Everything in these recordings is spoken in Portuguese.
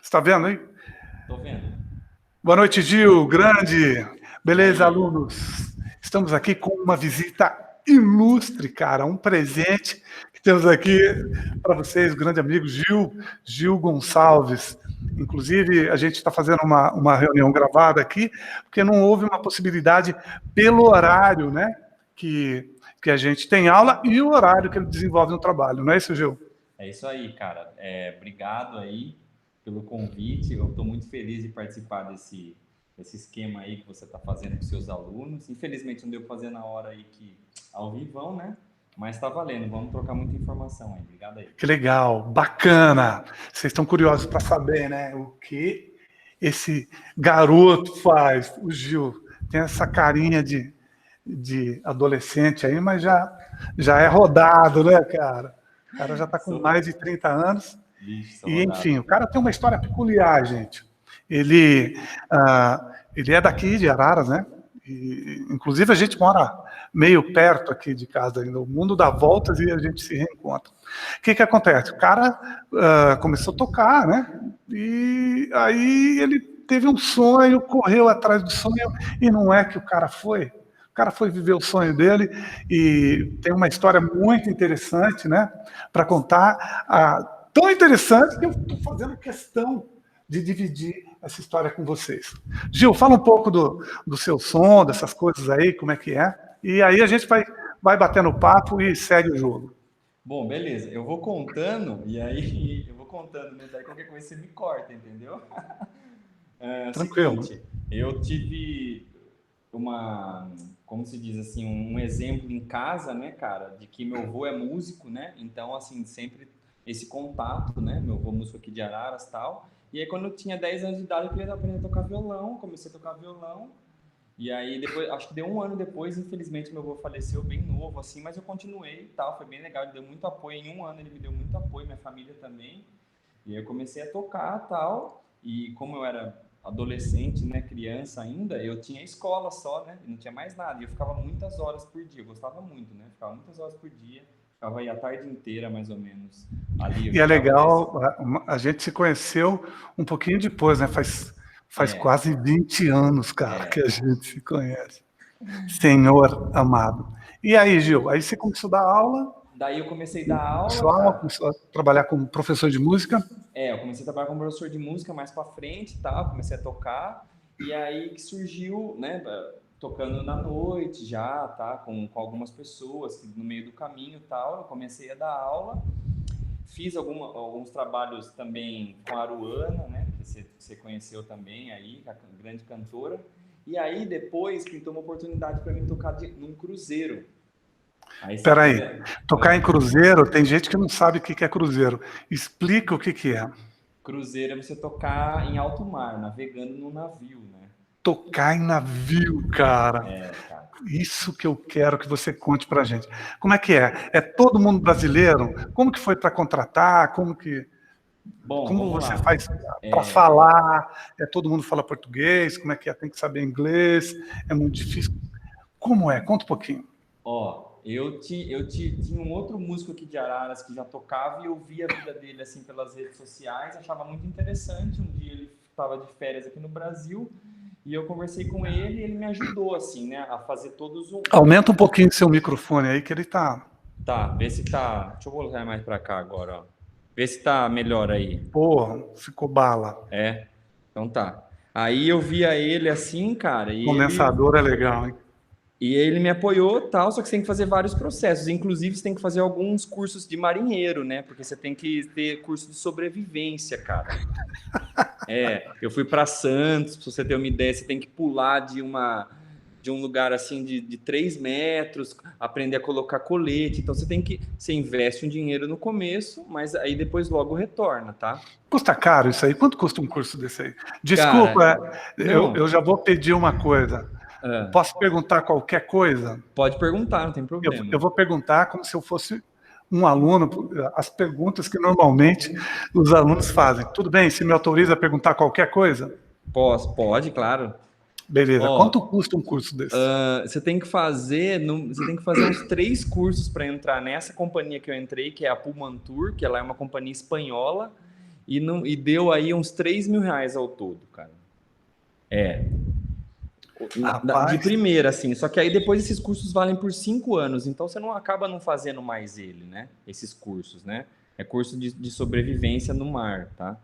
está vendo aí? Tô vendo. Boa noite, Gil. Grande. E Beleza, aí? alunos? Estamos aqui com uma visita ilustre, cara. Um presente que temos aqui para vocês, o grande amigo Gil Gonçalves. Inclusive, a gente está fazendo uma reunião gravada aqui, porque não houve uma possibilidade pelo horário, né? Que a gente tem aula e o horário que ele desenvolve no trabalho. Não é isso, Gil? É isso aí, cara. Obrigado aí pelo convite. Eu estou muito feliz de participar desse esquema aí que você está fazendo com seus alunos. Infelizmente não deu para fazer na hora aí ao vivão, né? Mas está valendo. Vamos trocar muita informação aí. Obrigado aí. Que legal, bacana. Vocês estão curiosos para saber, né? O que esse garoto faz, o Gil. Tem essa carinha de adolescente aí, mas já é rodado, né, cara? O cara já está com Sou... mais de 30 anos. Bicho, sou E, rodado. enfim, o cara tem uma história peculiar, gente. Ele, ele é daqui de Araras, né? E, inclusive, a gente mora meio perto aqui de casa ainda. O mundo dá voltas e a gente se reencontra. O que acontece? O cara começou a tocar, né? E aí ele teve um sonho, correu atrás do sonho, e não é que o cara foi. O cara foi viver o sonho dele e tem uma história muito interessante, né? Para contar. Tão interessante que eu estou fazendo questão de dividir essa história com vocês. Gil, fala um pouco do seu som, dessas coisas aí, como é que é. E aí a gente vai batendo papo e segue o jogo. Bom, beleza. Eu vou contando e aí eu vou contando, né? Daí qualquer coisa você me corta, entendeu? É o Tranquilo. seguinte, eu tive como se diz assim, um exemplo em casa, né, cara, de que meu avô é músico, né? Então, assim, sempre esse contato, né? Meu avô é músico aqui de Araras e tal. E aí, quando eu tinha 10 anos de idade, eu queria aprender a tocar violão, comecei a tocar violão. E aí, depois, acho que deu um ano depois, infelizmente, meu avô faleceu bem novo, assim, mas eu continuei e tal, foi bem legal, ele deu muito apoio, em um ano ele me deu muito apoio, minha família também. E aí eu comecei a tocar tal, e como eu era adolescente, né, criança ainda, eu tinha escola só, né, e não tinha mais nada, e eu ficava muitas horas por dia, eu gostava muito, né, ficava muitas horas por dia, ficava aí a tarde inteira, mais ou menos, ali, eu E é ficava nesse... legal, a gente se conheceu um pouquinho depois, né? Faz É, quase 20 anos, cara, que é, a gente se conhece. Senhor amado. E aí, Gil, aí você começou a dar aula, daí eu comecei a dar aula, pessoal, cara. começou a trabalhar como professor de música. Eu comecei a trabalhar como professor de música mais pra frente e tal, comecei a tocar, e aí que surgiu, né, tocando na noite já, tá, com algumas pessoas que no meio do caminho e tal, eu comecei a dar aula, fiz alguns trabalhos também com a Aruana, né, que você conheceu também aí, a grande cantora, e aí depois pintou uma oportunidade para mim tocar num cruzeiro. Aí você Peraí, quiser... tocar em cruzeiro, tem gente que não sabe o que é cruzeiro. Explica o que é. Cruzeiro é você tocar em alto mar, navegando num navio, né? Tocar em navio, cara. Cara. Isso que eu quero que você conte pra gente. Como é que é? É todo mundo brasileiro? Como que foi para contratar? Bom, Como vamos você lá. faz para falar? Todo mundo fala português? Como é que é? Tem que saber inglês? É muito difícil? Como é? Conta um pouquinho. Ó, tinha um outro músico aqui de Araras que já tocava e eu via a vida dele assim pelas redes sociais, achava muito interessante. Um dia ele estava de férias aqui no Brasil e eu conversei com ele e ele me ajudou assim, né, a fazer todos um... Aumenta um pouquinho seu microfone aí que ele tá... Tá, vê se tá... Deixa eu voltar mais para cá agora, ó. Vê se tá melhor aí. Porra, ficou bala. Então tá. Aí eu via ele assim, cara, Condensador é legal, hein? e ele me apoiou, tal, só que você tem que fazer vários processos. Inclusive, você tem que fazer alguns cursos de marinheiro, né? Porque você tem que ter curso de sobrevivência, cara. Eu fui para Santos, pra você ter uma ideia, você tem que pular de um lugar assim de 3 metros, aprender a colocar colete. Então você investe um dinheiro no começo, mas aí depois logo retorna, tá? Custa caro isso aí? Quanto custa um curso desse aí? Cara, Desculpa, eu não, já vou pedir uma coisa. Posso perguntar qualquer coisa? pode perguntar, não tem Eu problema. vou perguntar como se eu fosse um aluno, as perguntas que normalmente os alunos fazem. Tudo bem, se me autoriza a perguntar qualquer coisa? Pode, claro. Beleza. Quanto Ó, custa um curso desse? você tem que fazer uns 3 cursos para entrar nessa companhia que eu entrei, que é a Pullman Tour, que ela é uma companhia espanhola, e deu aí uns 3 mil reais ao todo, cara. De Rapaz, primeira, assim. Só que aí depois esses cursos valem por 5 anos, então você não acaba não fazendo mais ele, né? Esses cursos, né? É curso de sobrevivência no mar, tá?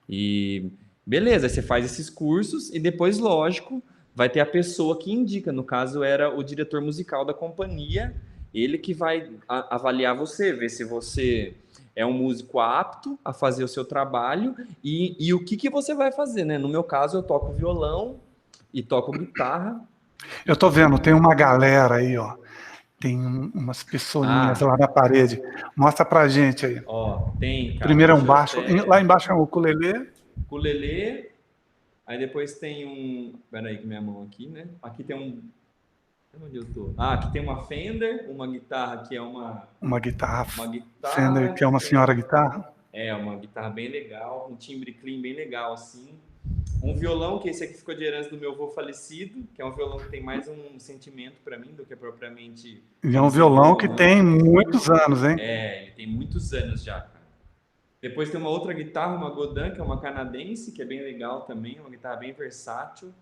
E beleza, aí você faz esses cursos e depois, lógico, vai ter a pessoa que indica. No caso, era o diretor musical da companhia, ele que vai avaliar você, ver se você é um músico apto a fazer o seu trabalho e o que que você vai fazer, né? No meu caso, eu toco violão e toco guitarra. eu tô vendo, tem uma galera aí, ó. Tem umas pessoinhas Ah, lá na parede. Mostra pra gente aí. ó, tem, cara, Primeiro é um deixa eu baixo. Lá até... embaixo é o ukulele. Ukulele, aí depois tem um... Pera aí, com minha mão aqui, né? Aqui tem um... Onde eu tô? Ah, aqui tem uma Fender, uma guitarra que é Uma guitarra uma Fender, guitarra que é uma que é, senhora guitarra. uma guitarra bem legal, um timbre clean bem legal assim. Um violão, que esse aqui ficou de herança do meu avô falecido, que é um violão que tem mais um sentimento para mim do que propriamente E é ele um ser um violão que violão. tem muitos anos, hein? Ele tem muitos anos já, cara. Depois tem uma outra guitarra, uma Godin, que é uma canadense, que é bem legal também, uma guitarra bem versátil.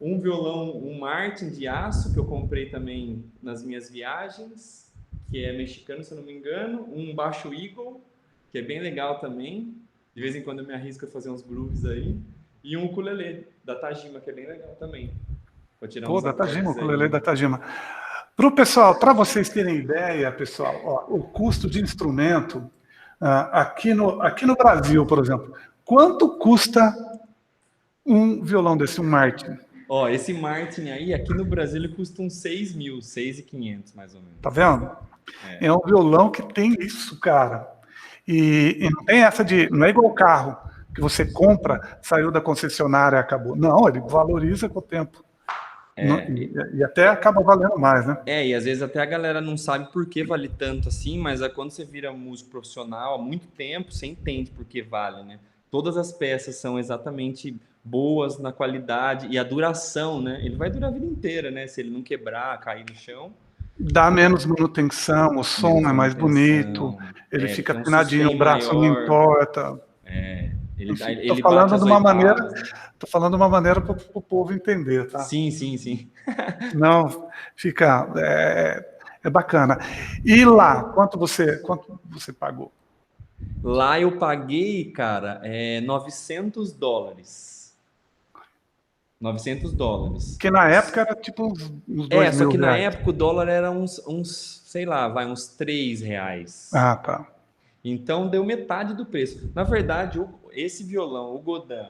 Um violão, um Martin de aço, que eu comprei também nas minhas viagens, que é mexicano, se eu não me engano. Um baixo Eagle, que é bem legal também. De vez em quando eu me arrisco a fazer uns grooves aí. E um ukulele da Tajima, que é bem legal também. Vou tirar Pô, uns da Tajima, o acordes ukulele aí. da Tajima. Para o pessoal, para vocês terem ideia, pessoal, ó, o custo de instrumento aqui no Brasil, por exemplo, quanto custa um violão desse, um Martin? Ó, esse Martin aí, aqui no Brasil, ele custa uns 6 mil, 6.500 mais ou Tá menos. vendo? É um violão que tem isso, cara. E não tem essa de. Não é igual o carro, que você compra, saiu da concessionária e acabou. Não, ele valoriza com o tempo. E até acaba valendo mais, né? E às vezes até a galera não sabe por que vale tanto assim, mas quando você vira músico profissional há muito tempo, você entende por que vale, né? Todas as peças são exatamente boas na qualidade e a duração, né? Ele vai durar a vida inteira, né? Se ele não quebrar, cair no chão, Dá menos manutenção, o som menos é mais bonito, manutenção, ele fica tem um afinadinho, o sustain braço não maior, entorta. ele, Estou ele bate falando as de uma maneira, oitavas, né? tô falando de uma maneira para o povo entender, tá? Sim, sim, sim. Não, fica é bacana. E lá, quanto você pagou? Lá eu paguei, cara, $900. $900. Que na época era tipo uns 2 Só mil que na reais. época o dólar era sei lá, vai uns R$ 3. Ah, tá. Então deu metade do preço. Na verdade, esse violão, o Godin,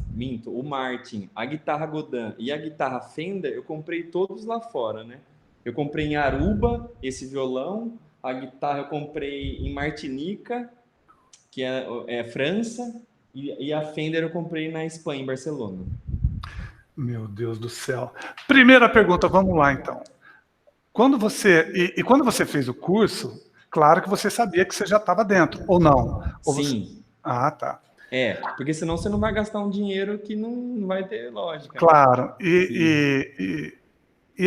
minto, o Martin, a guitarra Godin e a guitarra Fender, eu comprei todos lá fora, né? Eu comprei em Aruba esse violão, a guitarra eu comprei em Martinica, que é França, e a Fender eu comprei na Espanha, em Barcelona. Meu Deus do céu. Primeira pergunta, vamos lá então. Quando você fez o curso, claro que você sabia que você já estava dentro, ou não? Ou você... Sim. Ah, tá. Porque senão você não vai gastar um dinheiro que não vai ter lógica, né? Claro. E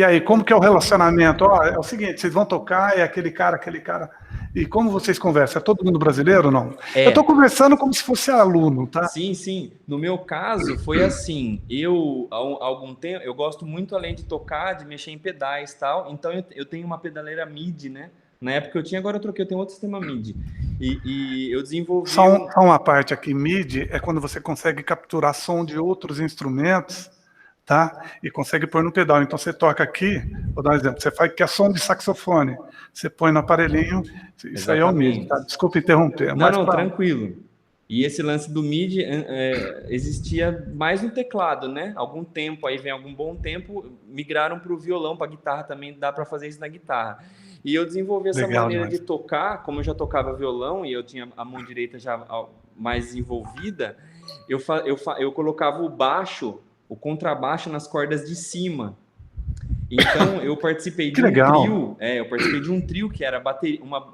aí, como que é o relacionamento? Ó, é o seguinte, vocês vão tocar, é aquele cara. E como vocês conversam? É todo mundo brasileiro ou não? Eu estou conversando como se fosse aluno, tá? Sim, sim. No meu caso, foi assim. Eu, há algum tempo, eu gosto muito, além de tocar, de mexer em pedais e tal. Então, eu tenho uma pedaleira MIDI, né? Na época eu tinha, agora eu troquei, eu tenho outro sistema MIDI. E eu desenvolvi... Só uma parte aqui, MIDI é quando você consegue capturar som de outros instrumentos, tá? E consegue pôr no pedal. Então você toca aqui, vou dar um exemplo, você faz que é som de saxofone, você põe no aparelhinho, isso aí é o MIDI, tá? Desculpa interromper. Não, tranquilo. E esse lance do MIDI existia mais no teclado, né? Algum tempo, aí vem algum bom tempo, migraram para o violão, para a guitarra também, dá para fazer isso na guitarra. E eu desenvolvi essa maneira de tocar, como eu já tocava violão e eu tinha a mão direita já mais desenvolvida, eu colocava o baixo, o contrabaixo nas cordas de cima. Então eu participei de trio, eu participei de um trio que era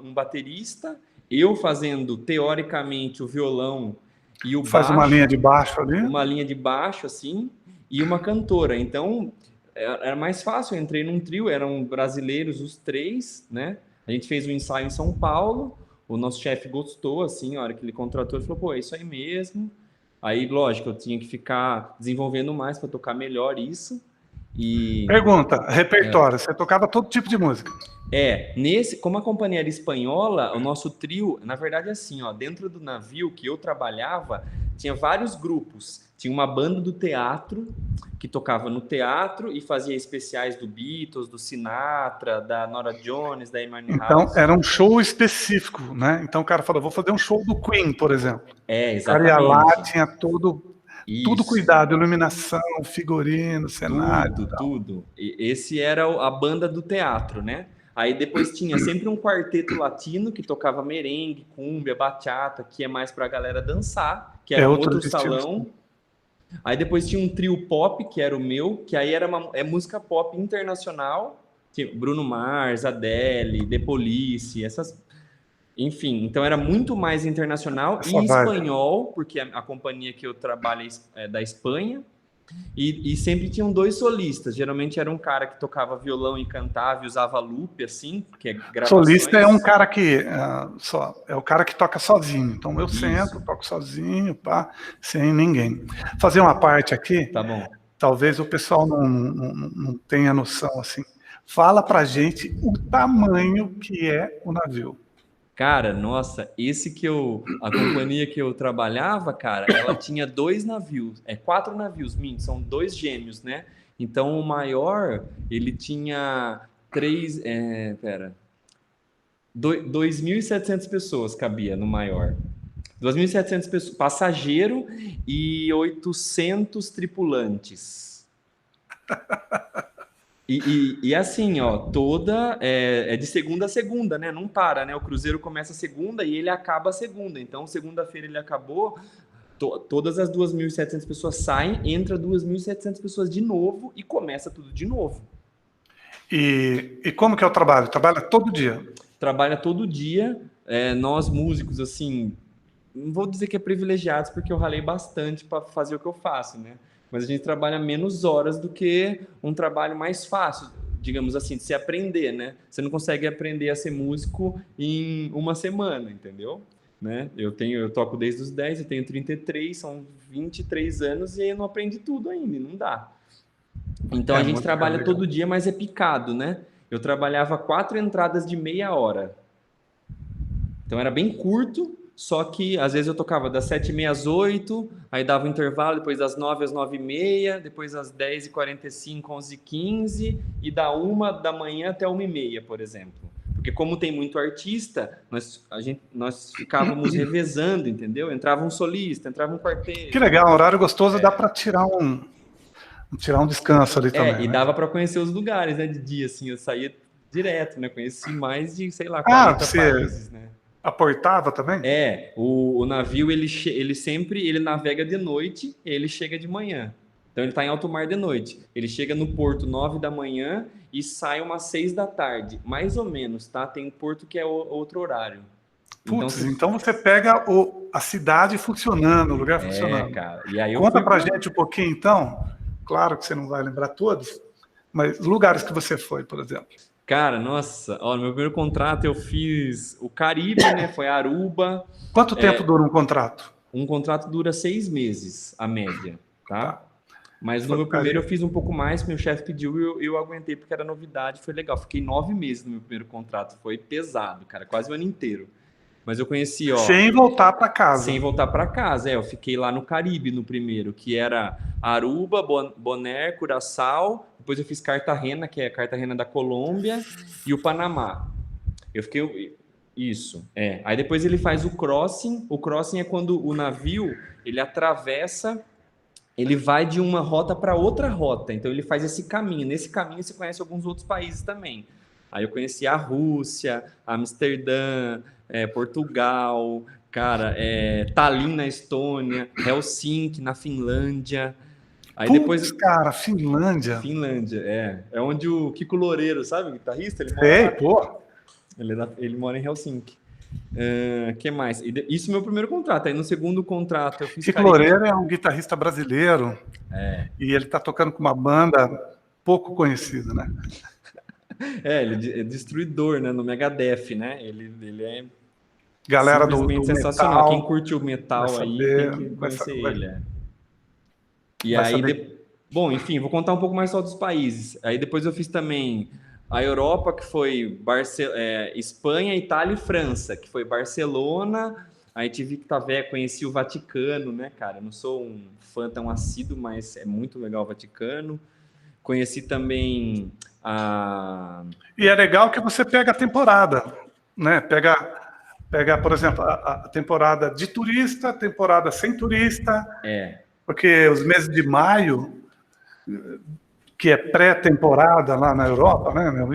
um baterista, eu fazendo teoricamente o violão e o baixo. Faz uma linha de baixo ali? Uma linha de baixo, assim, e uma cantora. Então era mais fácil, eu entrei num trio, eram brasileiros os três, né? A gente fez um ensaio em São Paulo, O nosso chefe gostou, assim, a hora que ele contratou, ele falou, pô, é isso aí mesmo. Aí, lógico, eu tinha que ficar desenvolvendo mais para tocar melhor isso. E Pergunta, repertório. Você tocava todo tipo de música? como a companhia era espanhola, o nosso trio, na verdade, é assim, ó, dentro do navio que eu trabalhava, tinha vários grupos. Tinha uma banda do teatro, que tocava no teatro e fazia especiais do Beatles, do Sinatra, da Nora Jones, da Amy Então, House. era um show específico, né? Então, o cara falou, vou fazer um show do Queen, por exemplo. O cara ia lá, Exatamente. tinha tudo Isso. cuidado, iluminação, figurino, cenário. Tudo. Esse era a banda do teatro, né? Aí depois tinha sempre um quarteto latino que tocava merengue, cúmbia, bachata, que é mais pra galera dançar, que É era um outro outro estilo. salão. Aí depois tinha um trio pop, que era o meu, que aí era música pop internacional, tipo Bruno Mars, Adele, The Police, essas. Enfim, então era muito mais internacional Essa e vibe. espanhol, porque a companhia que eu trabalho é da Espanha. E sempre tinham dois solistas. Geralmente era um cara que tocava violão e cantava e usava loop, assim, que é Solista é gravações. um cara que é o cara que toca sozinho. Então eu sento, Isso, toco sozinho, pá, sem ninguém. Fazer uma parte aqui, tá bom. talvez o pessoal não tenha noção assim. Fala pra gente o tamanho que é o navio. Cara, nossa, a companhia que eu trabalhava, cara, ela tinha dois navios, quatro navios, são dois gêmeos, né? Então o maior, ele tinha 2.700 pessoas cabia no maior. 2.700 pessoas, passageiro e 800 tripulantes. E assim, ó, toda é de segunda a segunda, né? Não para, né? O cruzeiro começa segunda e ele acaba segunda. Então, segunda-feira ele acabou, todas as 2.700 pessoas saem, entra 2.700 pessoas de novo e começa tudo de novo. E como que é o trabalho? Trabalha todo dia? Trabalha todo dia. Nós músicos, assim, não vou dizer que é privilegiados, porque eu ralei bastante para fazer o que eu faço, né? Mas a gente trabalha menos horas do que um trabalho mais fácil, digamos assim, de se aprender, né? Você não consegue aprender a ser músico em uma semana, entendeu? Né? Eu toco desde os 10, eu tenho 33, são 23 anos e eu não aprendi tudo ainda, não dá. Então a gente Música é trabalha legal. todo dia, mas é picado, né? Eu trabalhava 4 entradas de meia hora. Então era bem curto, só que às vezes eu tocava das 7h30 às 8, aí dava um intervalo, depois das 9 às 9h30, depois das 10h45, 11h15 e da 1 da manhã até 1h30, por exemplo. Porque como tem muito artista, nós ficávamos revezando, entendeu? Entrava um solista, entrava um Que quarteto. legal, um horário gostoso, dá para tirar um descanso ali também, E né? dava para conhecer os lugares, né, de dia, assim, eu saía direto, né? Conheci mais de, sei lá, Ah, 40 você países, né? aportava também? O navio ele sempre ele navega de noite e ele chega de manhã. Então ele está em alto mar de noite. Ele chega no porto 9 da manhã e sai umas 6 da tarde, mais ou menos, tá? Tem um porto que é outro horário. Então Putz, então você pega a cidade funcionando, o lugar funcionando. cara. E aí eu Conta fui pra para gente um pouquinho, então. Claro que você não vai lembrar todos, mas lugares que você foi, por exemplo. Cara, nossa, ó, no meu primeiro contrato eu fiz o Caribe, né? Foi Aruba. Quanto tempo dura um contrato? Um contrato dura 6 meses, a média, tá? Tá. Mas Você no foi meu pro primeiro eu Caribe. fiz um pouco mais, meu chefe pediu e eu aguentei porque era novidade, foi legal. Fiquei 9 meses no meu primeiro contrato, foi pesado, cara, quase o ano inteiro. Mas eu conheci, ó, Sem voltar para sem casa. voltar para casa, eu fiquei lá no Caribe no primeiro, que era Aruba, Bonaire, Curaçao, depois eu fiz Cartagena, que é a Cartagena da Colômbia, e o Panamá. Eu fiquei isso, Aí depois ele faz o crossing. O crossing é quando o navio ele atravessa, ele vai de uma rota para outra rota. Então ele faz esse caminho. Nesse caminho você conhece alguns outros países também. Aí eu conheci a Rússia, Amsterdã, Portugal, cara, Tallinn na Estônia, Helsinki na Finlândia. Aí Putz, depois cara, Finlândia. Finlândia, é onde o Kiko Loureiro, sabe, o guitarrista, ele mora Ei, lá. pô. Ele mora em Helsinki. Que mais? Isso é meu primeiro contrato. Aí no segundo contrato eu fiz Kiko Caribe. Loureiro é um guitarrista brasileiro e ele tá tocando com uma banda pouco conhecida, né? Ele é destruidor, né? No Megadeth, né? Ele é Galera do Simplesmente sensacional. Quem metal curte o vai metal aí tem saber, que conhecer ele. E vai aí, saber. bom, enfim, vou contar um pouco mais só dos países. Aí depois eu fiz também a Europa, que foi Espanha, Itália e França, que foi Barcelona. Aí tive que conheci o Vaticano, né, cara? Eu não sou um fã tão assíduo, mas é muito legal o Vaticano. Conheci também a. E é legal que você pega a temporada, né? Pega, por exemplo, a temporada de turista, a temporada sem turista, porque os meses de maio, que é pré-temporada lá na Europa, né, meu?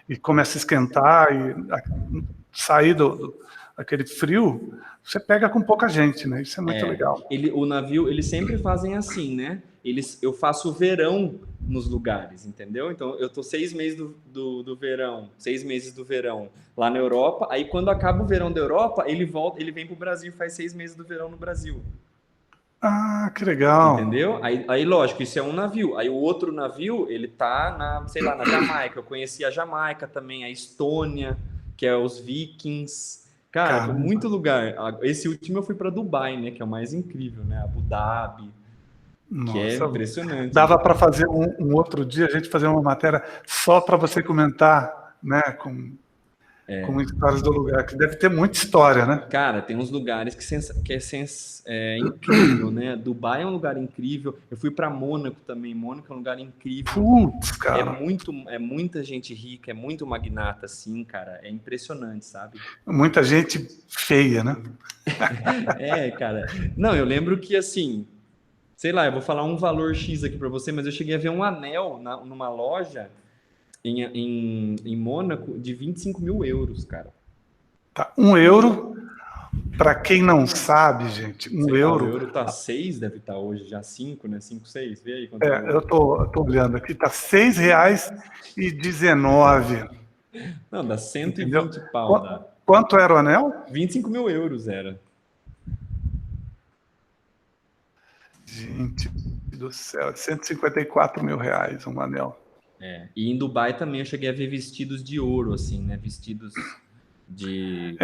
E começa a esquentar e sair daquele frio, você pega com pouca gente, né? Isso é muito legal. O navio, eles sempre fazem assim, né? Eu faço o verão nos lugares, entendeu? Então, eu tô 6 meses do verão, 6 meses do verão lá na Europa. Aí, quando acaba o verão da Europa, ele vem pro Brasil e faz 6 meses do verão no Brasil. Ah, que legal. Entendeu? Aí, lógico, isso é um navio. Aí o outro navio, ele tá sei lá, na Jamaica. Eu conheci a Jamaica também, a Estônia, que é os Vikings. Cara, foi Caramba. muito lugar. Esse último eu fui para Dubai, né? Que é o mais incrível, né? Abu Dhabi, que é Nossa, impressionante, dava né? para fazer um outro dia, a gente fazer uma matéria só para você comentar, né, com histórias do lugar, que deve ter muita história, né? Cara, tem uns lugares é incrível, né? Dubai é um lugar incrível. Eu fui para Mônaco também. Mônaco é um lugar incrível. Putz, cara. É muita gente rica, é muito magnata, assim, cara. É impressionante, sabe? Muita gente feia, né? Cara. Não, eu lembro que, assim, sei lá, eu vou falar um valor X aqui para você, mas eu cheguei a ver um anel numa loja em Mônaco de 25 mil euros, cara. Tá. €1, para quem não sabe, gente, Sei lá, o €1. euro tá 6, deve estar hoje já 5, né? 5, 6. Vê aí quanto é o Eu euro. tô olhando aqui, tá R$6,19. Não, dá Entendeu? 120 pau, dá. Quanto era o anel? 25 mil euros era. Gente do céu, R$154 mil um anel. E em Dubai também eu cheguei a ver vestidos de ouro, assim, né? Vestidos de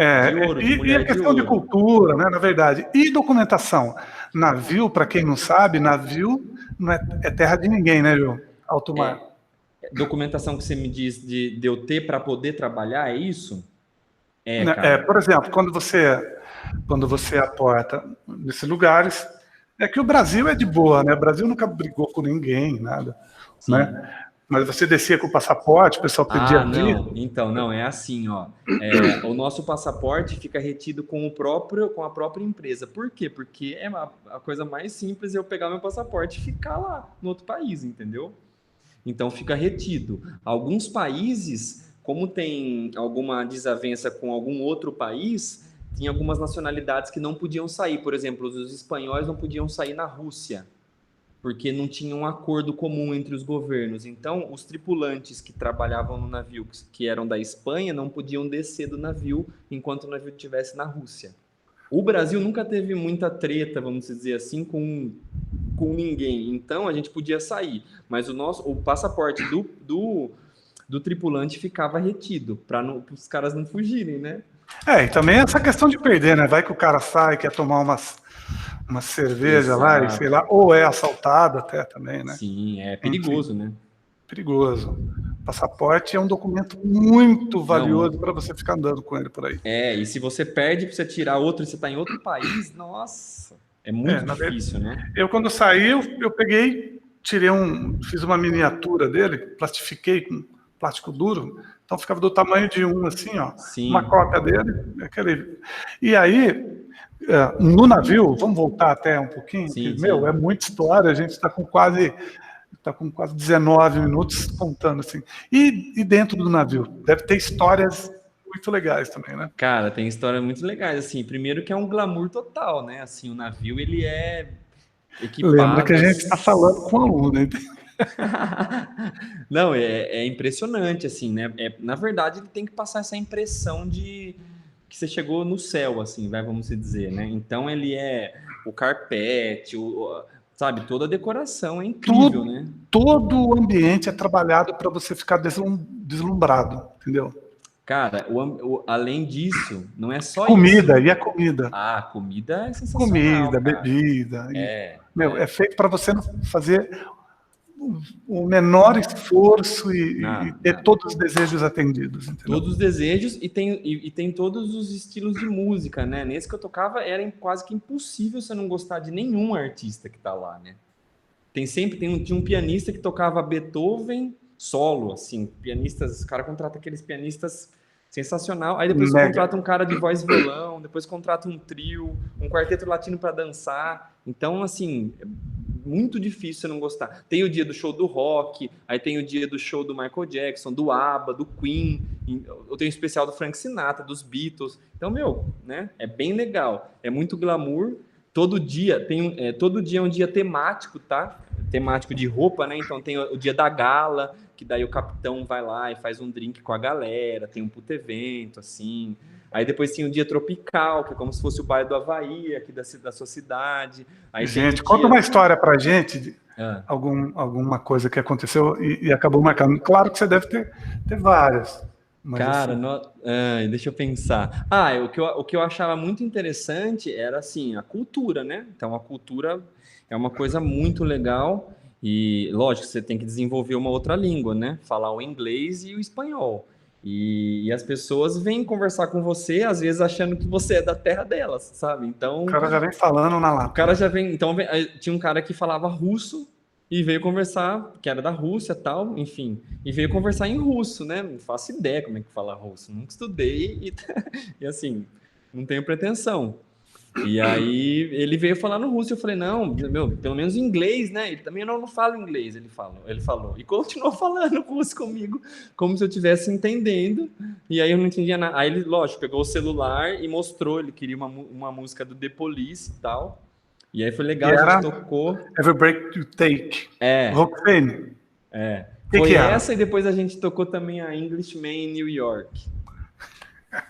ouro, de E mulher a de questão de ouro. cultura, né, na verdade. E documentação. Navio, para quem não sabe, navio não é terra de ninguém, né, viu? Alto mar. Documentação que você me diz de eu ter para poder trabalhar, é isso? Cara. Por exemplo, quando você aporta nesses lugares, é que o Brasil é de boa, né? O Brasil nunca brigou com ninguém, nada, Sim. né? Mas você descia com o passaporte, o pessoal pedia não. Então, não, é assim, ó. O nosso passaporte fica retido com a própria empresa. Por quê? Porque é a coisa mais simples eu pegar meu passaporte e ficar lá, no outro país, entendeu? Então, fica retido. Alguns países, como tem alguma desavença com algum outro país, tem algumas nacionalidades que não podiam sair. Por exemplo, os espanhóis não podiam sair na Rússia, porque não tinha um acordo comum entre os governos. Então, os tripulantes que trabalhavam no navio, que eram da Espanha, não podiam descer do navio enquanto o navio estivesse na Rússia. O Brasil nunca teve muita treta, vamos dizer assim, com ninguém. Então, a gente podia sair. Mas o passaporte do tripulante ficava retido, para os caras não fugirem, né? E também essa questão de perder, né? Vai que o cara sai, quer tomar uma cerveja lá e sei lá, ou é assaltado até também, né? Sim, é perigoso, né? Perigoso. Passaporte é um documento muito valioso para você ficar andando com ele por aí. E se você perde para você tirar outro e você está em outro país, nossa, é muito difícil, né? Eu, quando saí, eu peguei, fiz uma miniatura dele, plastifiquei com plástico duro, então ficava do tamanho de assim, ó, Sim. Uma cópia dele. E aí, no navio, vamos voltar até um pouquinho, sim. É muita história, a gente está com quase 19 minutos contando assim. E dentro do navio, deve ter histórias muito legais também, né? Cara, tem histórias muito legais, assim, primeiro que é um glamour total, né? Assim, o navio, ele é equipado... Lembra que a gente está falando com aluno, né? Não, é impressionante, assim, né? Na verdade, ele tem que passar essa impressão de que você chegou no céu, assim, vamos dizer, né? Então, ele é o carpete, sabe? Toda a decoração é incrível, né? Todo o ambiente é trabalhado para você ficar deslumbrado, entendeu? Cara, além disso, não é só Comida, isso. e a comida? Ah, a comida é sensacional, Comida, cara. bebida. É, Meu, é feito para você não fazer o menor esforço e nada, ter nada. todos os desejos atendidos, entendeu? Todos os desejos e tem todos os estilos de música, né? Nesse que eu tocava era quase que impossível você não gostar de nenhum artista que tá lá, né? Tinha um pianista que tocava Beethoven solo, assim, pianistas, os caras contratam aqueles pianistas sensacional. Aí depois Mega. contrata um cara de voz e violão, depois contrata um trio, um quarteto latino para dançar. Então, assim, é muito difícil você não gostar. Tem o dia do show do rock, aí tem o dia do show do Michael Jackson, do ABBA, do Queen, eu tenho um especial do Frank Sinatra, dos Beatles. Então, meu, né? É bem legal. É muito glamour. Todo dia é um dia temático, tá? Temático de roupa, né? Então tem o dia da gala, que daí o capitão vai lá e faz um drink com a galera, tem um puto evento, assim. Aí depois tem o dia tropical, que é como se fosse o baile do Havaí, aqui da sua cidade. Aí tem o Gente, conta dia... uma história pra gente de Ah. alguma coisa que aconteceu e acabou marcando. Claro que você deve ter várias, mas Cara, assim, deixa eu pensar. O que eu achava muito interessante era assim, a cultura, né? Então a cultura é uma coisa muito legal e, lógico, você tem que desenvolver uma outra língua, né? Falar o inglês e o espanhol. E as pessoas vêm conversar com você, às vezes achando que você é da terra delas, sabe? o Então cara já vem falando na o lata, cara né? já vem. Então, tinha um cara que falava russo e veio conversar, que era da Rússia tal, enfim. E veio conversar em russo, né? Não faço ideia como é que fala russo. Nunca estudei e assim, não tenho pretensão. E aí ele veio falar no russo, eu falei, não, meu, pelo menos em inglês, né? Ele também não fala inglês, ele falou. E continuou falando russo comigo, como se eu estivesse entendendo. E aí eu não entendia nada. Aí ele, lógico, pegou o celular e mostrou, ele queria uma música do The Police e tal. E aí foi E legal, a gente era tocou. Every Break You Take. É, Roxane, o que foi que era? essa e depois a gente tocou também a Englishman in New York.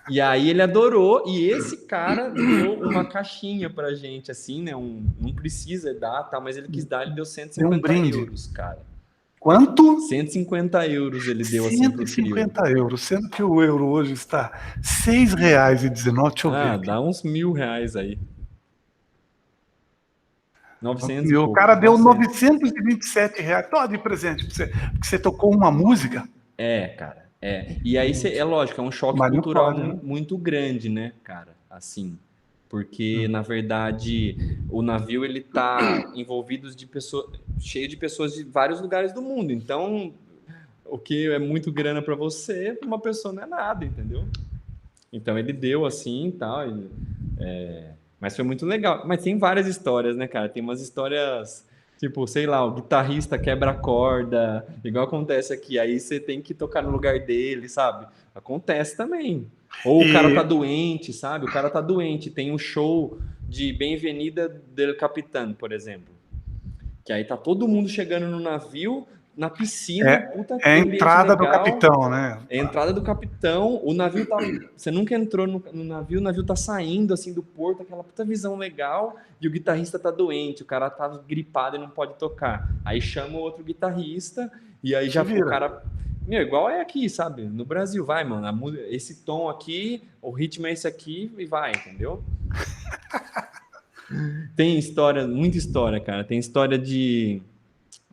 E aí ele adorou, e esse cara deu uma caixinha pra gente, assim, né? Não precisa dar, tá? Mas ele quis dar, ele deu Deu um 150 brinde. euros, cara. Quanto? 150 euros ele deu assim cento pro e trio. cinquenta euros, sendo que o euro hoje está R$ 6,19. Deixa eu ver Ah, aqui. dá uns R$ 1.000 aí. 900 e O pouco. cara deu 900. R$ 927 todo de presente pra você, porque você tocou uma música, É, cara, é. E aí, é lógico, é um choque mas não cultural pode, né? muito grande, né, cara? Assim, porque, na verdade, o navio, ele tá envolvido de pessoas, cheio de pessoas de vários lugares do mundo. Então, o que é muito grana para você, pra uma pessoa não é nada, entendeu? Então, ele deu assim e tal, mas foi muito legal. Mas tem várias histórias, né, cara? Tem umas histórias, tipo, sei lá, o guitarrista quebra a corda, igual acontece aqui. Aí você tem que tocar no lugar dele, sabe? Acontece também. Ou o cara tá E doente, sabe? O cara tá doente. Tem um show de Bem-vinda del Capitán, por exemplo. Que aí tá todo mundo chegando no navio, na piscina, puta é a ambiente entrada do legal. capitão, né? É a entrada do capitão, o navio tá. Você nunca entrou no navio, o navio tá saindo assim do porto, aquela puta visão legal, e o guitarrista tá doente, o cara tá gripado e não pode tocar. Aí chama o outro guitarrista, e aí Se já o vira. cara. Meu, igual é aqui, sabe? No Brasil, vai, mano. Esse tom aqui, o ritmo é esse aqui e vai, entendeu? Tem história, muita história, cara. Tem história de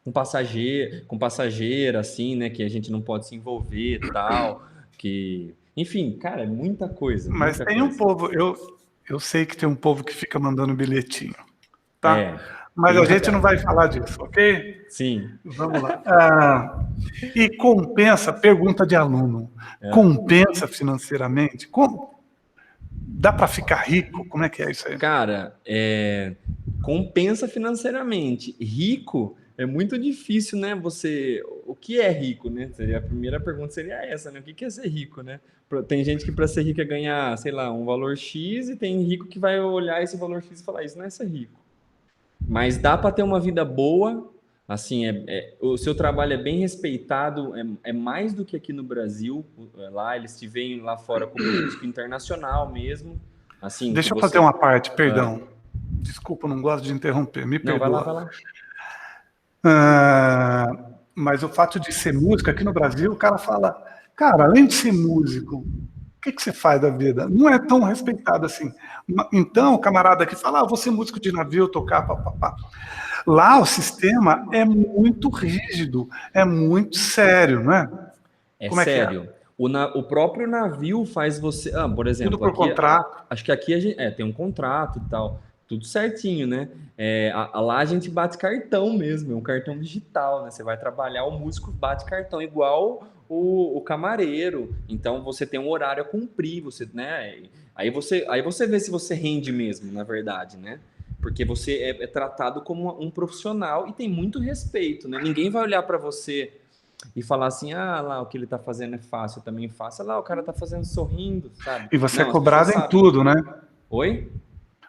com passageira, assim, né? Que a gente não pode se envolver, tal. Que, enfim, cara, é muita coisa, Mas muita tem um coisa. povo, eu sei que tem um povo que fica mandando bilhetinho, tá? É, Mas tem a uma gente não vai galera. falar disso, ok? Sim. Vamos lá. E compensa, pergunta de aluno, É. compensa financeiramente? Como? Dá para ficar rico? Como é que é isso aí? Cara, compensa financeiramente. Rico é muito difícil, né? O que é rico, né? A primeira pergunta seria essa, né? O que é ser rico, né? Tem gente que para ser rico é ganhar, sei lá, um valor X e tem rico que vai olhar esse valor X e falar, isso não é ser rico. Mas dá para ter uma vida boa, assim, o seu trabalho é bem respeitado, é mais do que aqui no Brasil. Lá eles te veem lá fora como músico internacional mesmo, assim, que Deixa eu fazer você... uma parte, perdão. Desculpa, não gosto de interromper, me Não, vai lá, perdoa. vai lá. Mas o fato de ser música, aqui no Brasil, o cara fala, Cara, além de ser músico, o que você faz da vida? Não é tão respeitado assim. Então, o camarada que fala, vou ser músico de navio, tocar, papapá. Lá o sistema é muito rígido, é muito sério, né? É Como é que é? sério. O próprio navio faz você. Por Tudo exemplo, por aqui. contrato. Acho que aqui a gente tem um contrato e tal, tudo certinho, né? Lá a gente bate cartão mesmo, é um cartão digital, né? Você vai trabalhar, o músico bate cartão igual o camareiro. Então você tem um horário a cumprir, você, né? Aí você vê se você rende mesmo, na verdade, né? Porque você é tratado como um profissional e tem muito respeito, né? Ninguém vai olhar para você e falar assim, lá, o que ele tá fazendo é fácil, eu também faço. Lá, o cara tá fazendo sorrindo, sabe? E você é Não, as pessoas cobrado em sabem. tudo, né? Oi?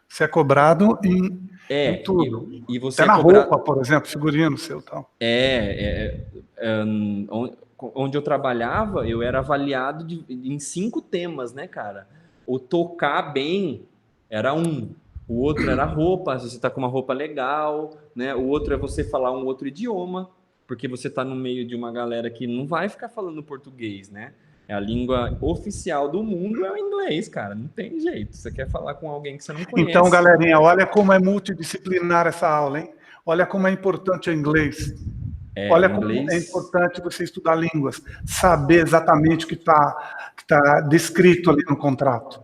Você é cobrado em tudo. E você Até é na cobrado. roupa, por exemplo, figurino seu e tal. Onde eu trabalhava, eu era avaliado em 5 temas, né, cara? O tocar bem era um. O outro era roupa, se você tá com uma roupa legal, né? O outro é você falar um outro idioma, porque você tá no meio de uma galera que não vai ficar falando português, né? A língua oficial do mundo é o inglês, cara. Não tem jeito. Você quer falar com alguém que você não Então, conhece. galerinha, olha como é multidisciplinar essa aula, hein? Olha como é importante o inglês. O Olha como é inglês importante você estudar línguas, saber exatamente o que tá descrito ali no contrato.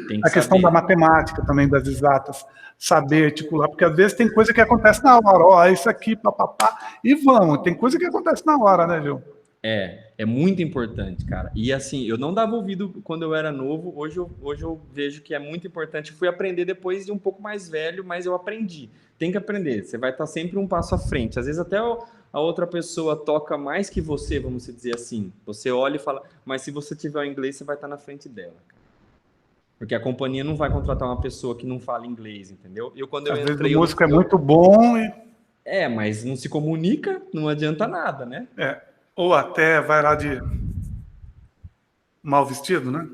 tem que A questão da saber. matemática também, das exatas, saber articular, porque às vezes tem coisa que acontece na hora, isso aqui, papapá, e vamos, tem coisa que acontece na hora, né, viu? É muito importante, cara. E assim, eu não dava ouvido quando eu era novo, hoje eu vejo que é muito importante. Fui aprender depois de um pouco mais velho, mas eu aprendi. Tem que aprender, você vai estar sempre um passo à frente. Às vezes até a outra pessoa toca mais que você, vamos dizer assim. Você olha e fala, mas se você tiver o inglês, você vai estar na frente dela. Porque a companhia não vai contratar uma pessoa que não fala inglês, entendeu? Quando eu Às vezes o entrei, músico é muito bom mas não se comunica, não adianta nada, né? ou até vai lá de mal vestido, né?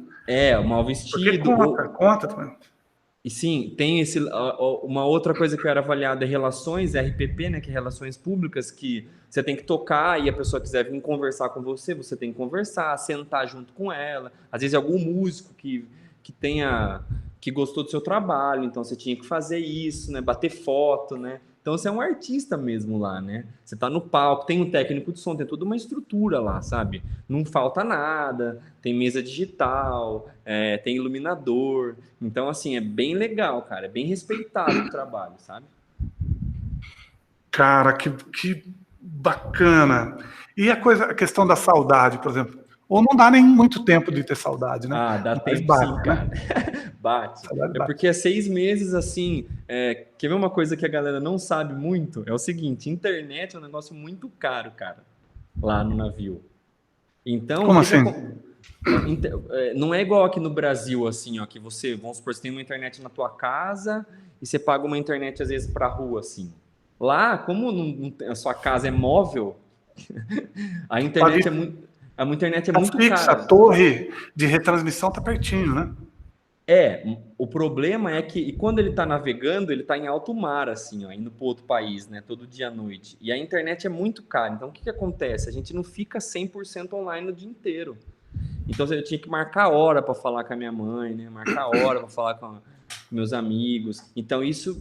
Mal Porque vestido, conta também. E sim, tem uma outra coisa que eu era avaliada é relações, RPP, né, que é relações públicas, que você tem que tocar e a pessoa quiser vir conversar com você, você tem que conversar, sentar junto com ela. Às vezes é algum músico que gostou do seu trabalho, então você tinha que fazer isso, né, bater foto, né? Então você é um artista mesmo lá, né? Você tá no palco, tem um técnico de som, tem toda uma estrutura lá, sabe? Não falta nada, tem mesa digital, tem iluminador. Então, assim, é bem legal, cara. É bem respeitado o trabalho, sabe? Cara, que bacana. E a questão da saudade, por exemplo. Ou não dá nem muito tempo de ter saudade, né? Dá Mas tempo sim, bate, cara. né? Bate. Saudade É bate. porque é 6 meses, assim. Quer ver uma coisa que a galera não sabe muito? É o seguinte: internet é um negócio muito caro, cara, lá no navio. Então, o Como que que assim? não é igual aqui no Brasil, assim, ó, que você, vamos supor, você tem uma internet na tua casa e você paga uma internet, às vezes, pra rua, assim. Lá, como a sua casa é móvel, a internet a internet é A muito fixa, a cara. torre de retransmissão tá pertinho, né? O problema é que e quando ele está navegando, ele está em alto mar, assim, ó, indo para outro país, né, todo dia à noite. E a internet é muito cara. Então, o que acontece? A gente não fica 100% online o dia inteiro. Então, eu tinha que marcar hora para falar com a minha mãe, né, marcar hora para falar com meus amigos. Então, isso,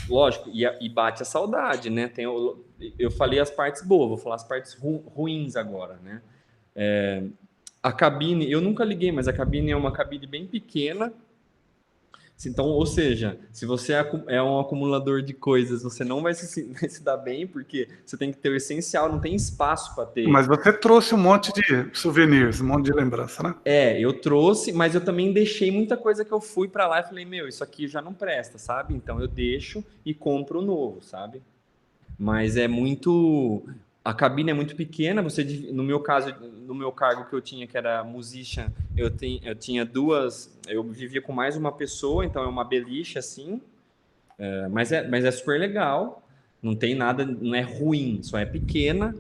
lógico, e bate a saudade, né? Eu falei as partes boas, vou falar as partes ruins agora, né? A cabine, eu nunca liguei, mas a cabine é uma cabine bem pequena. Então, ou seja, se você é um acumulador de coisas, você não vai vai se dar bem, porque você tem que ter o essencial, não tem espaço para ter. Mas você trouxe um monte de souvenirs, um monte de lembrança, né? Eu trouxe, mas eu também deixei muita coisa que eu fui para lá e falei, meu, isso aqui já não presta, sabe? Então eu deixo e compro o novo, sabe? Mas é muito. A cabine é muito pequena. No meu caso, no meu cargo que eu tinha, que era musician, eu tinha duas. Eu vivia com mais uma pessoa, então é uma beliche assim. Mas é super legal. Não tem nada, não é ruim, só é pequena.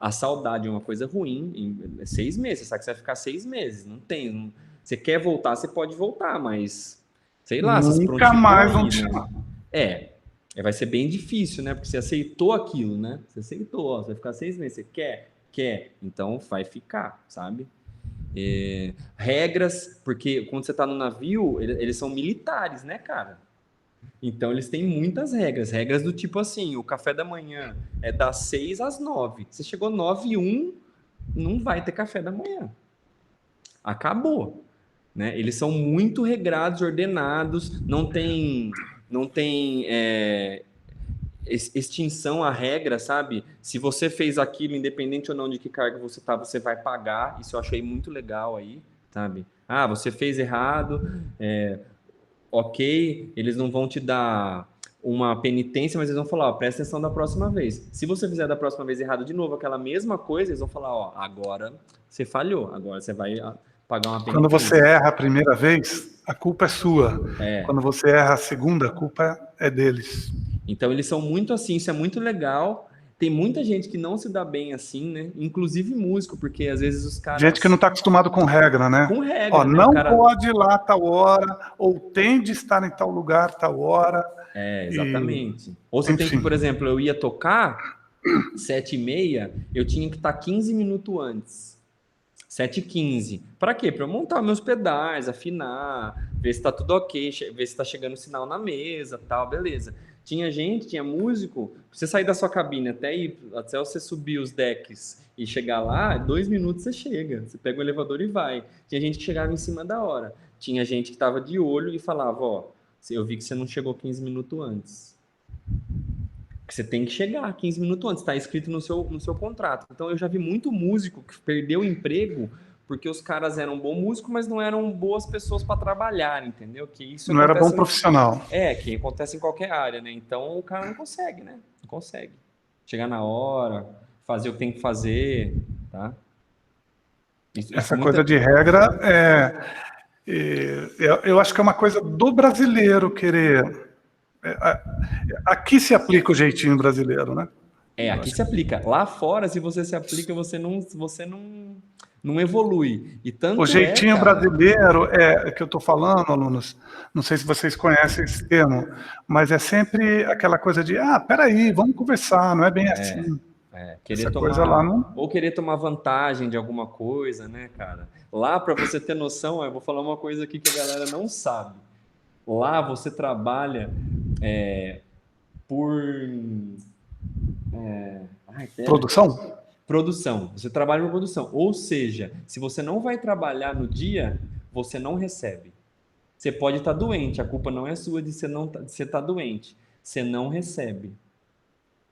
A saudade é uma coisa ruim. Em 6 meses, você sabe que você vai ficar 6 meses. Não tem. Você quer voltar, você pode voltar, mas sei lá, se Nunca prontificou mais vão aí, te né? chamar. Vai ser bem difícil, né? Porque você aceitou aquilo, né? Você aceitou, ó, você vai ficar 6 meses. Você quer? Quer. Então vai ficar, sabe? regras, porque quando você está no navio, eles são militares, né, cara? Então eles têm muitas regras do tipo assim, o café da manhã é das 6 às 9. Você chegou 9h01, não vai ter café da manhã. Acabou, né? Eles são muito regrados, ordenados, não tem extinção à regra, sabe? Se você fez aquilo, independente ou não de que cargo você tá, você vai pagar. Isso eu achei muito legal aí, sabe? Ah, você fez errado, ok, eles não vão te dar uma penitência, mas eles vão falar, ó, presta atenção da próxima vez. Se você fizer da próxima vez errado de novo, aquela mesma coisa, eles vão falar, ó, agora você falhou, agora você vai pagar uma Quando você penitência. erra a primeira vez, a culpa é sua. É. Quando você erra a segunda, a culpa é deles. Então eles são muito assim, isso é muito legal. Tem muita gente que não se dá bem assim, né? Inclusive músico, porque às vezes os Gente que não caras está acostumado com regra, né? com regra, Ó, né? O não cara pode ir lá tal hora, ou tem de estar em tal lugar tal hora. E, exatamente. Ou você tem que, enfim, por exemplo, eu ia tocar 7h30, eu tinha que estar 15 minutos antes. 7h15. Para quê? Para eu montar meus pedais, afinar, ver se tá tudo ok, ver se tá chegando o sinal na mesa, tal, beleza. Tinha músico, pra você sair da sua cabine até você subir os decks e chegar lá, 2 minutos você chega. Você pega o elevador e vai. Tinha gente que chegava em cima da hora. Tinha gente que tava de olho e falava, ó, eu vi que você não chegou 15 minutos antes. Que você tem que chegar 15 minutos antes, está escrito no seu contrato. Então eu já vi muito músico que perdeu o emprego porque os caras eram bom músico, mas não eram boas pessoas para trabalhar, entendeu? Que isso não era bom acontece, profissional. que acontece em qualquer área, né? Então o cara não consegue, né? Não consegue chegar na hora, fazer o que tem que fazer, tá? Isso Essa muita... coisa de regra eu acho que é uma coisa do brasileiro querer. Aqui se aplica o jeitinho brasileiro, né? Aqui se aplica. Lá fora, se você se aplica, você não evolui. E O tanto jeitinho cara. brasileiro é que eu estou falando, alunos. Não sei se vocês conhecem esse termo, mas é sempre aquela coisa de, peraí, vamos conversar, não é bem assim. Querer Essa coisa lá tomar não. ou querer tomar vantagem de alguma coisa, né, cara? Lá, para você ter noção, eu vou falar uma coisa aqui que a galera não sabe. Lá você trabalha por Produção? produção. Você trabalha por produção. Ou seja, se você não vai trabalhar no dia, você não recebe. Você pode estar doente, a culpa não é sua de você estar doente. Você não recebe.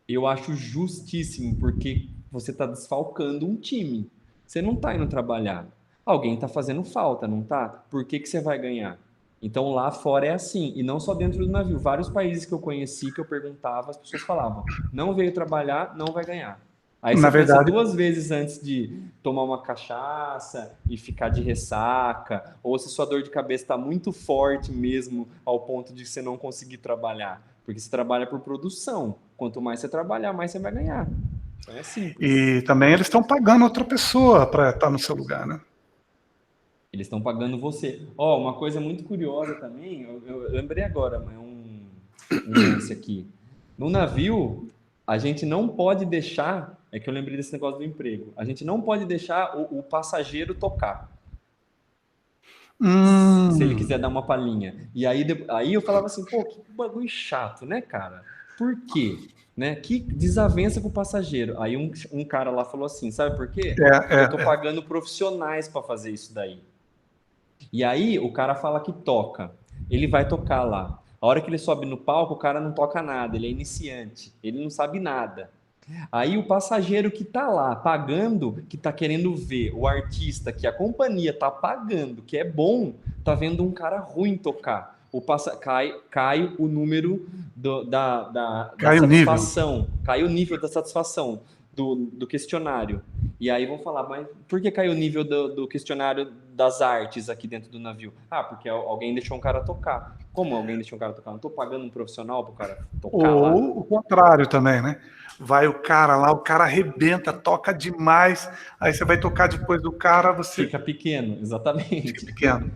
Eu acho justíssimo, porque você está desfalcando um time. Você não está indo trabalhar. Alguém está fazendo falta, não está? Por que você vai ganhar? Então lá fora é assim, e não só dentro do navio. Vários países que eu conheci, que eu perguntava, as pessoas falavam: não veio trabalhar, não vai ganhar. Aí Na você pensa verdade, 2 vezes antes de tomar uma cachaça e ficar de ressaca, ou se sua dor de cabeça está muito forte mesmo, ao ponto de você não conseguir trabalhar. Porque você trabalha por produção. Quanto mais você trabalhar, mais você vai ganhar. Então é simples. e também eles estão pagando outra pessoa para estar no seu lugar, né? Eles estão pagando você. Uma coisa muito curiosa também, eu lembrei agora, é um lance aqui. No navio, a gente não pode deixar, é que eu lembrei desse negócio do emprego, a gente não pode deixar o passageiro tocar. Se ele quiser dar uma palhinha. E aí eu falava assim, pô, que bagulho chato, né, cara? Por quê? Né? Que desavença com o passageiro. Aí um cara lá falou assim, sabe por quê? Porque eu tô pagando profissionais para fazer isso daí. E aí o cara fala que toca. Ele vai tocar lá. A hora que ele sobe no palco, o cara não toca nada, ele é iniciante, ele não sabe nada. Aí o passageiro que tá lá pagando, que tá querendo ver o artista que a companhia tá pagando, que é bom, tá vendo um cara ruim tocar. Cai o número da Cai o nível. satisfação, cai o nível da satisfação do questionário. E aí vão falar, mas por que caiu o nível do questionário das artes aqui dentro do navio? Porque alguém deixou um cara tocar. Como alguém deixou um cara tocar? Não tô pagando um profissional pro cara tocar lá? Ou o contrário também, né? Vai o cara lá, o cara arrebenta, toca demais, aí você vai tocar depois do cara, você Fica pequeno, exatamente. fica pequeno.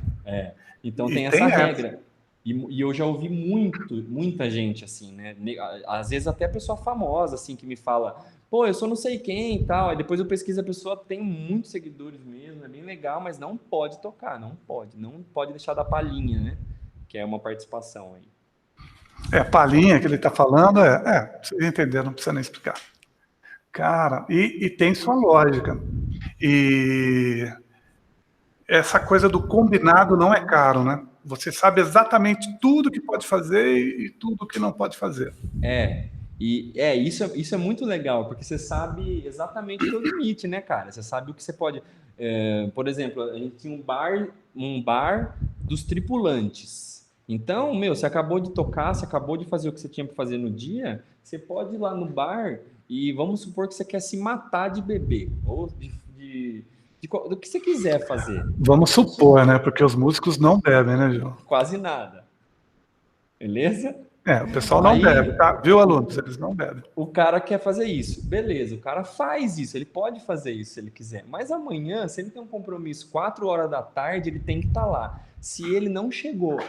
Então E tem essa regra. E eu já ouvi muita gente assim, né? Às vezes até pessoa famosa, assim, que me fala, pô, eu sou não sei quem e tal. Aí depois eu pesquiso, a pessoa tem muitos seguidores mesmo, é bem legal, mas não pode tocar, não pode deixar da palhinha, né? Que é uma participação aí. É a palhinha que ele está falando, vocês entenderam, não precisa nem explicar. Cara, e tem sua lógica. E essa coisa do combinado não é caro, né? Você sabe exatamente tudo que pode fazer e tudo que não pode fazer. Isso é muito legal, porque você sabe exatamente o teu limite, né, cara? Você sabe o que você pode. Por exemplo, a gente tinha um bar dos tripulantes. Então, meu, você acabou de tocar, você acabou de fazer o que você tinha para fazer no dia, você pode ir lá no bar e vamos supor que você quer se matar de beber, ou do que você quiser fazer. Vamos supor, né? Porque os músicos não bebem, né, Gil? Quase nada. Beleza? O pessoal não bebe, Aí tá? Viu, alunos? Eles não bebem. o cara quer fazer isso. Beleza, o cara faz isso, ele pode fazer isso se ele quiser. Mas amanhã, se ele tem um compromisso 4 horas da tarde, ele tem que estar lá. Se ele não chegou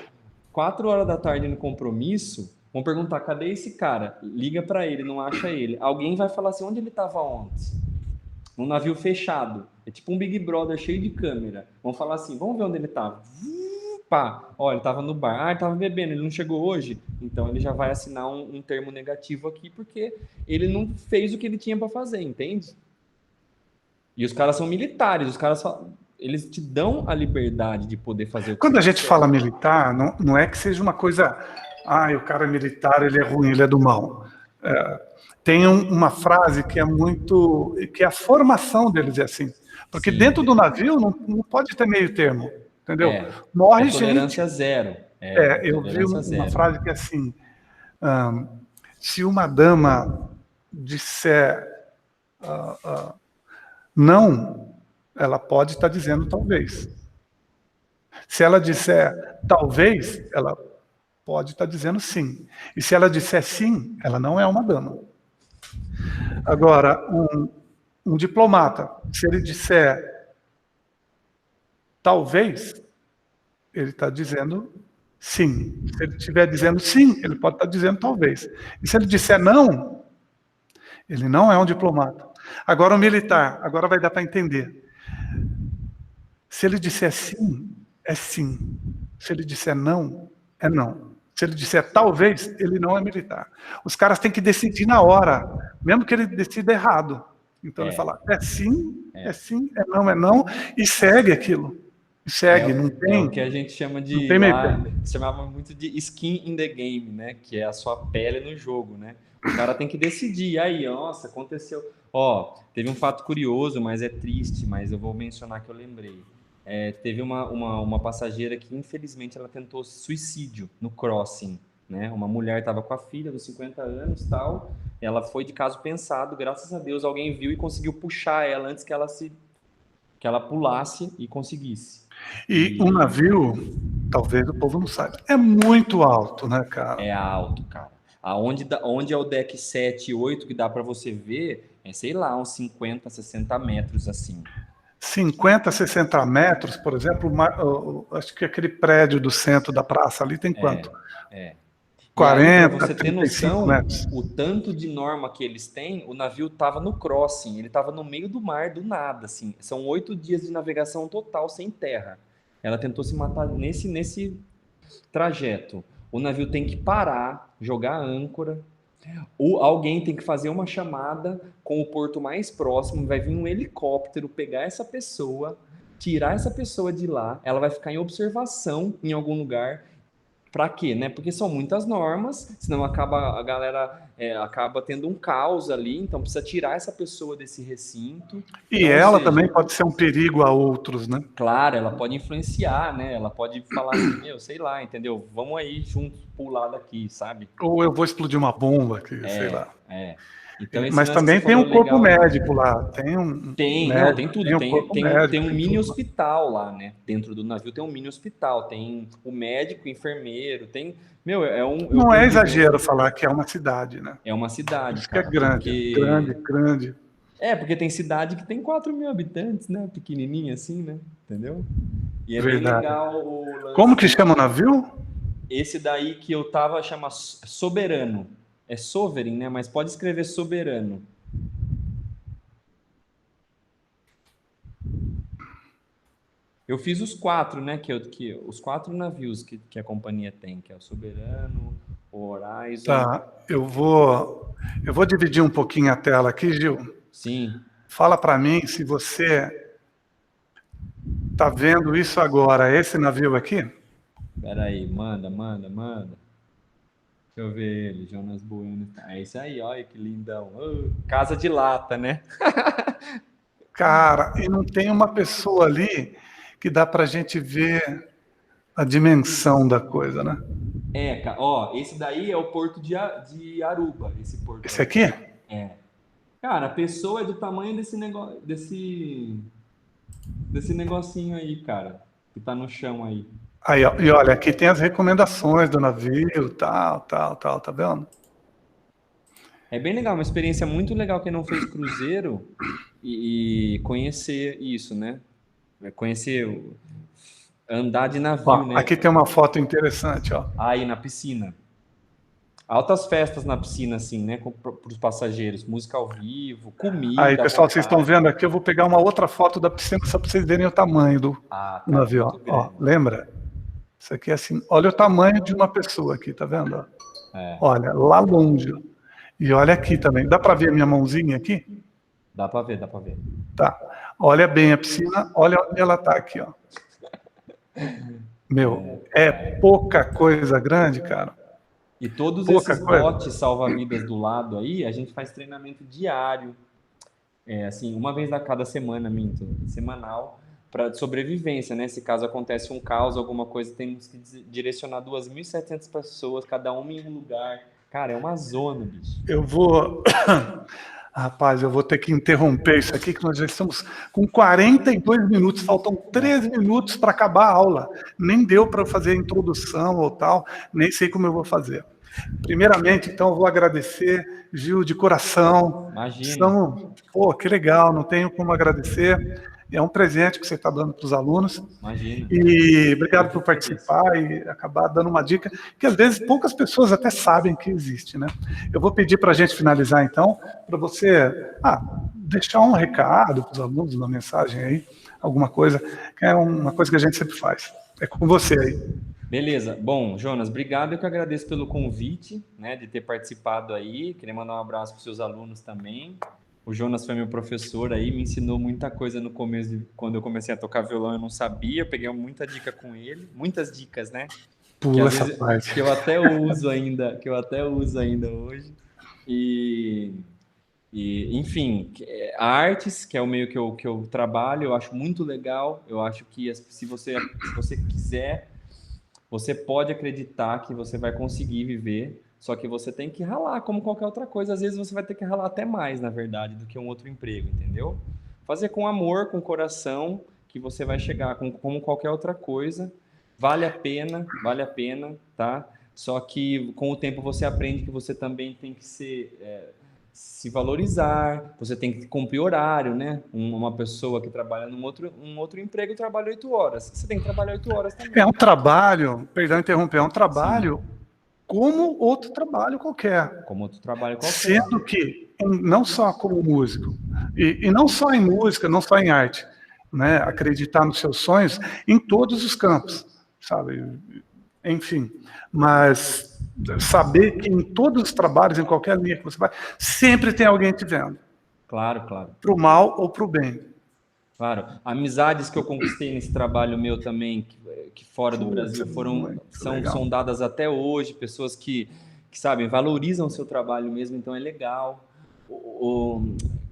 4 horas da tarde no compromisso, vão perguntar: cadê esse cara? Liga para ele, não acha ele. Alguém vai falar assim: onde ele estava ontem? Num navio fechado. É tipo um Big Brother cheio de câmera. Vão falar assim: vamos ver onde ele estava. Pá, ó, ele estava no bar, ele estava bebendo, ele não chegou hoje, então ele já vai assinar um termo negativo aqui porque ele não fez o que ele tinha para fazer, entende? E os caras são militares, eles te dão a liberdade de poder fazer o que Quando você a gente quiser. fala militar, não é que seja uma coisa, o cara é militar, ele é ruim, ele é do mal. Tem uma frase que é muito, que a formação deles é assim, porque Sim, dentro do navio não pode ter meio termo, entendeu? é Morre gente. tolerância zero, Eu vi tolerância uma zero. frase que é assim, se uma dama disser não, ela pode estar dizendo talvez. Se ela disser talvez, ela pode estar dizendo sim. E se ela disser sim, ela não é uma dama. Agora, um diplomata, se ele disser talvez, ele está dizendo sim. Se ele estiver dizendo sim, ele pode estar dizendo talvez. E se ele disser não, ele não é um diplomata. Agora, o militar, agora vai dar para entender. Se ele disser sim, é sim. Se ele disser não, é não. Se ele disser talvez, ele não é militar. Os caras têm que decidir na hora, mesmo que ele decida errado. Então ele fala, é sim, é não, e segue aquilo. E É, segue, não é o tem, que a gente chama não de tem meio lá, termo. chamava muito de skin in the game, né? Que é a sua pele no jogo, né? O cara tem que decidir. Aí, nossa, aconteceu. Ó, teve um fato curioso, mas é triste, mas eu vou mencionar que eu lembrei. Teve uma passageira que, infelizmente, ela tentou suicídio no crossing, né? Uma mulher estava com a filha dos 50 anos, tal. Ela foi de caso pensado, graças a Deus, alguém viu e conseguiu puxar ela antes que ela pulasse e conseguisse. E um E navio, talvez o povo não saiba, é muito alto, né, cara? é alto, cara. Onde é o deck 7 e 8 que dá para você ver, sei lá, uns 50, 60 metros assim. 50, 60 metros, por exemplo, acho que aquele prédio do centro da praça ali tem quanto? É. E aí, para 40, você ter 35 noção, metros. o tanto de norma que eles têm, o navio tava no crossing, ele tava no meio do mar, do nada, assim. São 8 dias de navegação total sem terra. Ela tentou se matar nesse trajeto. O navio tem que parar, jogar âncora, ou alguém tem que fazer uma chamada com o porto mais próximo, vai vir um helicóptero pegar essa pessoa, tirar essa pessoa de lá, ela vai ficar em observação em algum lugar. Para quê, né? Porque são muitas normas, senão acaba a galera acaba tendo um caos ali, então precisa tirar essa pessoa desse recinto. E Então, ou ela também seja, pode ser um perigo a outros, né? claro, ela pode influenciar, né? Ela pode falar assim, meu, sei lá, entendeu? Vamos aí juntos pular daqui, sabe? Ou eu vou explodir uma bomba aqui, sei lá. É. Então, esse Mas lance que você também tem falou um corpo legal. médico lá, tem um Tem, não, tem médico, tudo. tem um Tem, corpo tem, tem médico, um tem mini tudo lá. hospital lá, né? Dentro do navio tem um mini hospital. Tem o médico, o enfermeiro, tem. Meu, Não eu é digo, exagero falar que é uma cidade, né? é uma Por cidade, isso que é cara. grande, grande, Porque. grande. Porque tem cidade que tem 4.000 habitantes, né? Pequenininha assim, né? Entendeu? E é bem Verdade. legal o Como que lance. chama o navio? Esse daí que eu tava chama Soberano. É Sovereign, né? Mas pode escrever Soberano. Eu fiz os 4, né? Os 4 navios que a companhia tem, que é o Soberano, o Horizon. Tá, eu vou dividir um pouquinho a tela aqui, Gil. Sim. Fala para mim se você está vendo isso agora, esse navio aqui. Pera aí, manda. Deixa eu ver ele, Jonas Bueno. É isso aí, olha que lindão. Casa de lata, né? Cara, e não tem uma pessoa ali que dá para a gente ver a dimensão da coisa, né? Cara, ó, esse daí é o porto de Aruba, esse porto Esse aí. aqui? É. Cara, a pessoa é do tamanho desse negócio, desse negocinho aí, cara, que tá no chão aí. Aí, ó, e olha, aqui tem as recomendações do navio, tal, tá vendo? É bem legal, uma experiência muito legal quem não fez cruzeiro e conhecer isso, né? Conhecer, andar de navio, Ó, né? aqui tem uma foto interessante, ó. Aí na piscina. Altas festas na piscina, assim, né? Para os passageiros. Música ao vivo, Aí, comida à pessoal, vocês estão vontade. vendo aqui, eu vou pegar uma outra foto da piscina só para vocês verem o tamanho do Ah, cara, navio, muito ó. grande. Lembra? Isso aqui é assim, olha o tamanho de uma pessoa aqui, tá vendo? Ó? É, Olha, lá longe. E olha aqui também. Dá para ver a minha mãozinha aqui? dá pra ver, dá pra ver. Tá. Olha bem a piscina, olha onde ela tá aqui, ó. Meu, é pouca coisa grande, cara. E todos Pouca esses coisa. botes salva-vidas do lado aí, a gente faz treinamento diário. Assim, uma vez a cada semana, minto, semanal, para sobrevivência, né? Se caso acontece um caos, alguma coisa, temos que direcionar 2.700 pessoas, cada uma em um lugar. Cara, é uma zona, bicho. Eu vou. Rapaz, eu vou ter que interromper isso aqui, que nós já estamos com 42 minutos, faltam 13 minutos para acabar a aula. Nem deu para fazer a introdução ou tal, nem sei como eu vou fazer. Primeiramente, então, eu vou agradecer, Gil, de coração. Imagina, Pô, que legal, não tenho como agradecer. É um presente que você está dando para os alunos. imagina. E obrigado Eu por fico feliz. participar e acabar dando uma dica que às vezes poucas pessoas até sabem que existe, né? Eu vou pedir para a gente finalizar então, para você deixar um recado para os alunos, uma mensagem aí, alguma coisa, que é uma coisa que a gente sempre faz. É com você aí. Beleza. Bom, Jonas, obrigado. Eu que agradeço pelo convite, né, de ter participado aí. Queria mandar um abraço para os seus alunos também. O Jonas foi meu professor aí, me ensinou muita coisa no começo, quando eu comecei a tocar violão, eu não sabia, eu peguei muita dica com ele, muitas dicas, né? Que Pula às essa vezes parte. que eu até uso ainda, hoje. E, enfim, a artes, que é o meio que eu trabalho, eu acho muito legal. Eu acho que se você quiser, você pode acreditar que você vai conseguir viver, só que você tem que ralar, como qualquer outra coisa. Às vezes você vai ter que ralar até mais, na verdade, do que um outro emprego, entendeu? Fazer com amor, com coração, que você vai chegar como qualquer outra coisa. Vale a pena, tá? Só que com o tempo você aprende que você também tem que se valorizar, você tem que cumprir horário, né? Uma pessoa que trabalha um outro emprego trabalha 8 horas. Você tem que trabalhar 8 horas É também. um trabalho, perdão interromper, é um Sim, trabalho como outro trabalho qualquer. como outro trabalho qualquer. Sendo que, não só como músico, e não só em música, não só em arte, né? Acreditar nos seus sonhos em todos os campos, sabe? Enfim, mas saber que em todos os trabalhos, em qualquer linha que você vai, sempre tem alguém te vendo, Claro, claro. para o mal ou para o bem. Claro, amizades que eu conquistei nesse trabalho meu também, que fora do Putz, é Brasil, muito legal. são dadas até hoje, pessoas que sabem, valorizam o seu trabalho mesmo, então é legal.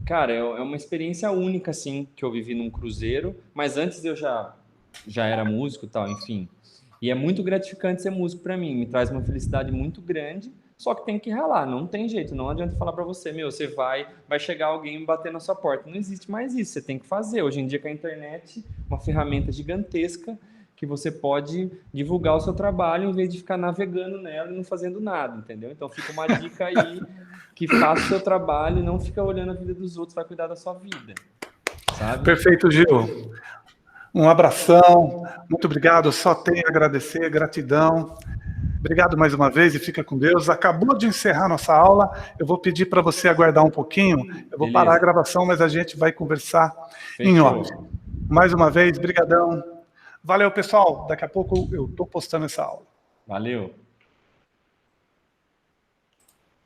Cara, é uma experiência única, assim, que eu vivi num cruzeiro, mas antes eu já era músico e tal, enfim. E é muito gratificante ser músico para mim, me traz uma felicidade muito grande, só que tem que ralar, não tem jeito, não adianta falar para você, meu, você vai chegar alguém e bater na sua porta. Não existe mais isso, você tem que fazer. Hoje em dia com a internet, uma ferramenta gigantesca que você pode divulgar o seu trabalho em vez de ficar navegando nela e não fazendo nada, entendeu? Então fica uma dica aí, que faça o seu trabalho e não fica olhando a vida dos outros, vai cuidar da sua vida, sabe? Perfeito, Gil. Um abração, muito obrigado. Só tenho a agradecer, gratidão. Obrigado mais uma vez e fica com Deus. Acabou de encerrar nossa aula, eu vou pedir para você aguardar um pouquinho, eu vou parar a gravação, mas a gente vai conversar em off. Mais uma vez, brigadão. Valeu, pessoal. Daqui a pouco eu estou postando essa aula. Valeu.